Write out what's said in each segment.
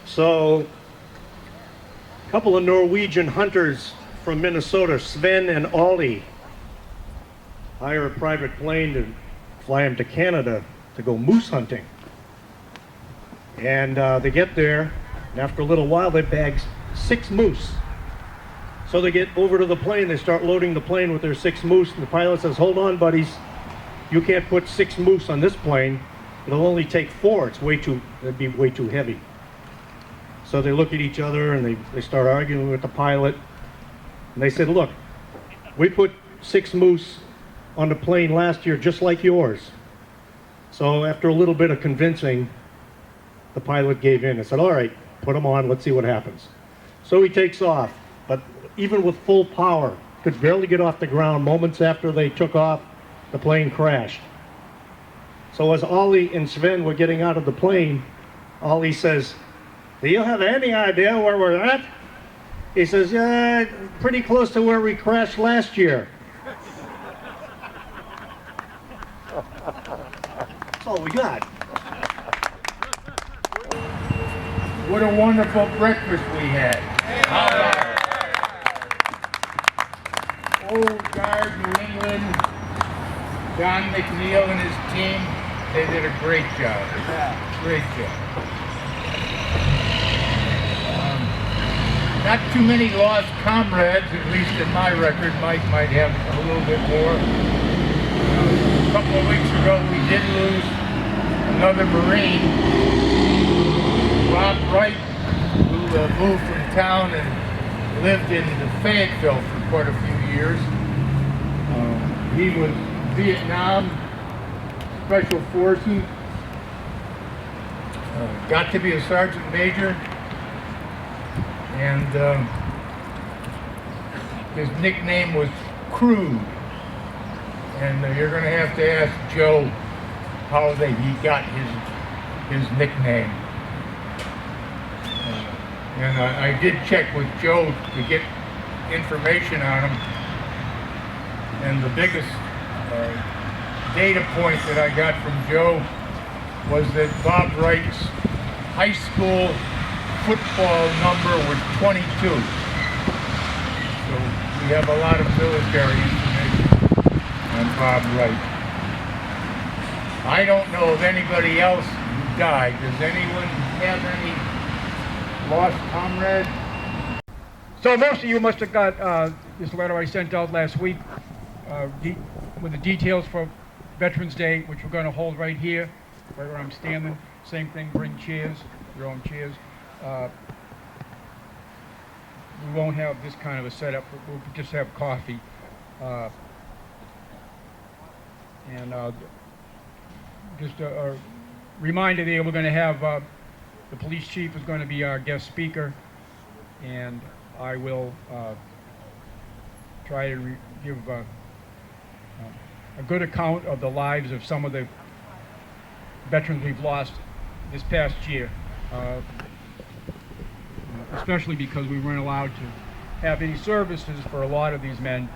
So, a couple of Norwegian hunters from Minnesota, Sven and Ollie, hire a private plane to fly them to Canada to go moose hunting. And they get there, and after a little while, they bag 6 moose. So they get over to the plane, they start loading the plane with their 6 moose, and the pilot says, "Hold on, buddies, you can't put 6 moose on this plane. It'll only take 4. It'd be way too heavy." So they look at each other and they start arguing with the pilot. And they said, "Look, we put 6 moose on the plane last year just like yours." So after a little bit of convincing, the pilot gave in and said, "All right, put them on, let's see what happens." So he takes off, but even with full power, could barely get off the ground. Moments after they took off, the plane crashed. So as Ollie and Sven were getting out of the plane, Ollie says, "Do you have any idea where we're at?" He says, "Yeah, pretty close to where we crashed last year." That's all we got. What a wonderful breakfast we had. Old Guard, New England, John McNeil and his team, they did a great job. Great job. Not too many lost comrades, at least in my record. Mike might have a little bit more. A couple of weeks ago, we did lose another Marine, Bob Wright, who moved from town and lived in Fayetteville for quite a few years. He was Vietnam Special Forces, got to be a sergeant major, and his nickname was Crude. And you're going to have to ask Joe how he got his nickname. And I did check with Joe to get information on him. And the biggest data point that I got from Joe was that Bob Wright's high school football number was 22. So we have a lot of military information on Bob Wright. I don't know of anybody else who died. Does anyone have any lost comrades? So most of you must have got this letter I sent out last week with the details for Veterans Day, which we're going to hold right here, right where I'm standing. Same thing, bring chairs, your own chairs. We won't have this kind of a setup, we'll just have coffee. Just a reminder there, we're going to have the police chief is going to be our guest speaker, and I will try to give a good account of the lives of some of the veterans we've lost this past year, especially because we weren't allowed to have any services for a lot of these men,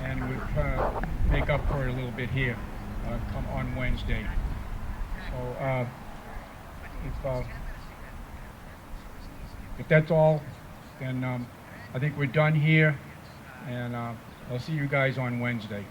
and we're trying to make up for it a little bit here come on Wednesday. So if that's all, then I think we're done here, and I'll see you guys on Wednesday.